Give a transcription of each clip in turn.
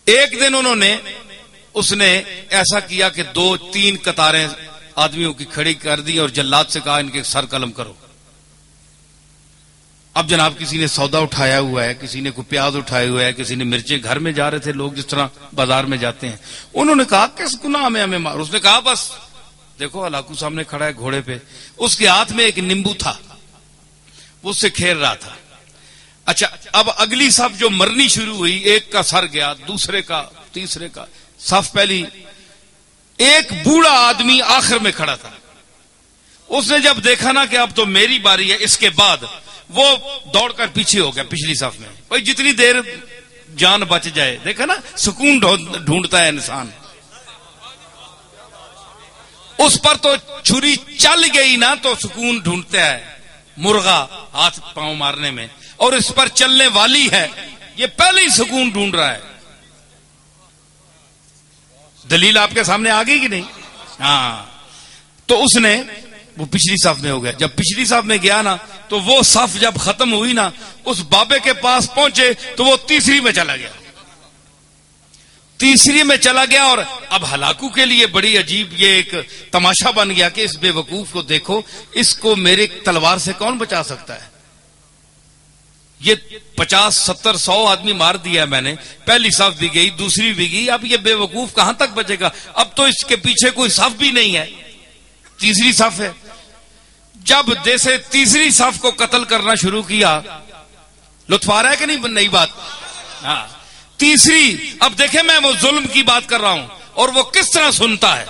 एक दिन उसने ऐसा किया कि 2-3 कतारें आदमियों की खड़ी कर दी और जल्लाद से कहा इनके सर कलम करो। अब जनाब किसी ने सौदा उठाया हुआ है, किसी ने कोई प्याज उठाया हुआ है, किसी ने मिर्चें, घर में जा रहे थे लोग जिस तरह बाजार में जाते हैं। उन्होंने कहा किस गुनाह में हमें मार। उसने कहा बस देखो हलाकू सामने खड़ा है घोड़े पे, उसके हाथ में एक नींबू था, वो उससे खेल रहा था। अच्छा, अब अगली सफ जो मरनी शुरू हुई, एक का सर गया, दूसरे का, तीसरे का। सफ पहली, एक बूढ़ा आदमी आखिर में खड़ा था। उसने जब देखा ना कि अब तो मेरी बारी है, इसके बाद वो दौड़कर पीछे हो गया पिछली सफ में। भाई जितनी देर जान बच जाए, देखा ना सुकून ढूंढता है इंसान। उस पर तो छुरी चल गई ना तो सुकून ढूंढता है मुर्गा हाथ पांव मारने में, और इस पर चलने वाली है, ये पहले ही सुकून ढूंढ रहा है। दलील आपके सामने आ गई कि नहीं? हाँ, तो उसने वो पिछली साफ में हो गया। जब पिछली साफ में गया ना तो वो साफ जब खत्म हुई ना, उस बाबे के पास पहुंचे तो वो तीसरी में चला गया, तीसरी में चला गया। और अब हलाकू के लिए बड़ी अजीब ये एक तमाशा बन गया कि इस बेवकूफ को देखो, इसको मेरे तलवार से कौन बचा सकता है? ये 50, 70, 100 आदमी मार दिया मैंने, पहली साफ भी गई, दूसरी भी गई, अब ये बेवकूफ कहां तक बचेगा? अब तो इसके पीछे कोई साफ भी नहीं है, तीसरी साफ है। जब जैसे तीसरी साफ को कत्ल करना शुरू किया, लुत्फ आ रहा है कि नहीं नई बात? हाँ, तीसरी, अब देखे मैं वो जुल्म की बात कर रहा हूं और वो किस तरह सुनता है।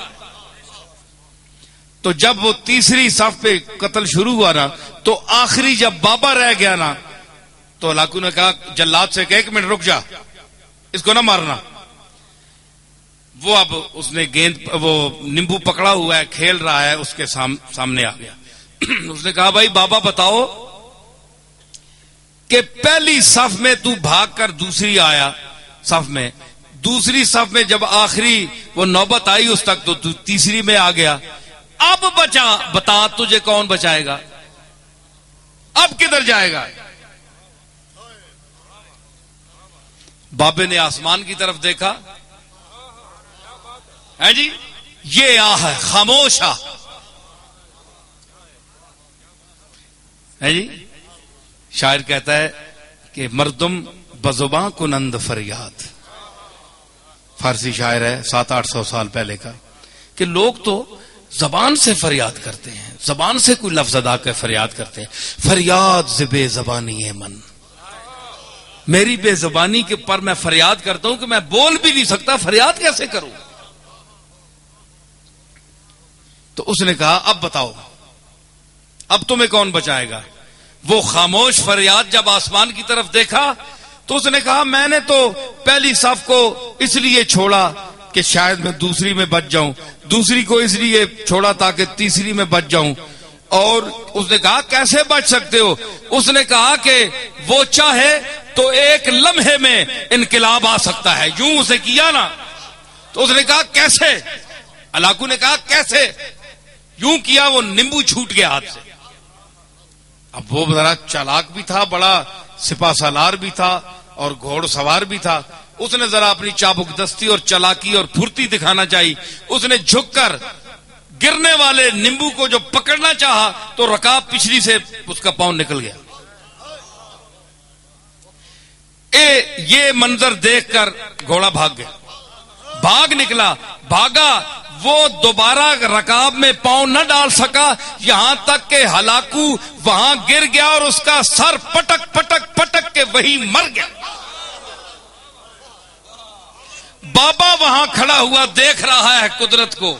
तो जब वो तीसरी साफ पे कत्ल शुरू हुआ ना, तो आखिरी जब बाबा रह गया ना, तो हलाकू ने कहा जल्लाद से कहा 1 मिनट रुक जा, इसको ना मारना। वो अब उसने गेंद, वो नींबू पकड़ा हुआ है, खेल रहा है, उसके सामने आ गया। उसने कहा भाई बाबा बताओ कि पहली सफ में तू भागकर दूसरी आया सफ में, दूसरी सफ में जब आखिरी वो नौबत आई उस तक, तो तू तीसरी में आ गया। अब बता तुझे कौन बचाएगा? अब किधर जाएगा? बाबे ने आसमान की तरफ देखा, है जी, ये आह है, खामोश आ है जी। शायर कहता है कि मर्दुम बजुबां कुनंद फरियाद, फारसी शायर है 700-800 साल पहले का, कि लोग तो जबान से फरियाद करते हैं, जबान से कोई लफ्ज अदा कर फरियाद करते हैं। फरियाद से बेजबानी है मन, मेरी बेजबानी के पर मैं फरियाद करता हूं कि मैं बोल भी नहीं सकता, फरियाद कैसे करूं? तो उसने कहा अब बताओ, अब तुम्हें कौन बचाएगा? वो खामोश फरियाद जब आसमान की तरफ देखा तो उसने कहा मैंने तो पहली साफ को इसलिए छोड़ा कि शायद मैं दूसरी में बच जाऊं, दूसरी को इसलिए छोड़ा ताकि तीसरी में बच जाऊं। और उसने कहा कैसे बच सकते हो? उसने कहा कि वो चाहे तो एक लम्हे में इनकलाब आ सकता है। यूं उसे किया ना, तो उसने कहा कैसे? हलाकू ने कहा कैसे? यूं किया, वो नींबू छूट गया हाथ से। अब वो बड़ा चालाक भी था, बड़ा सिपा सालार भी था और घोड़सवार भी था। उसने जरा अपनी चाबुकदस्ती और चालाकी और फुर्ती दिखाना चाहिए। उसने झुककर गिरने वाले नींबू को जो पकड़ना चाहा तो रकाब पिछली से उसका पांव निकल गया। ये मंजर देखकर घोड़ा भाग गया, भाग निकला, भागा, वो दोबारा रकाब में पांव न डाल सका, यहां तक के हलाकू वहां गिर गया और उसका सर पटक पटक पटक के वहीं मर गया। बाबा वहां खड़ा हुआ देख रहा है कुदरत को,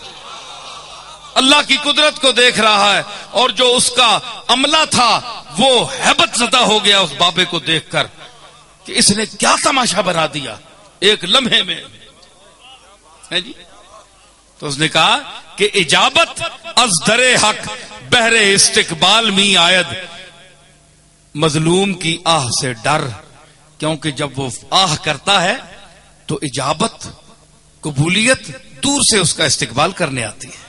अल्लाह की कुदरत को देख रहा है, और जो उसका अमला था वो हैबत ज़दा हो गया उस बाबे को देखकर कि इसने क्या तमाशा बना दिया एक लम्हे में, है जी। तो उसने कहा कि इजाबत अज दरे हक बहरे इस्तिकबाल मी आयद, मजलूम की आह से डर, क्योंकि जब वो आह करता है तो इजाबत, कबूलियत दूर से उसका इस्तिकबाल करने आती है।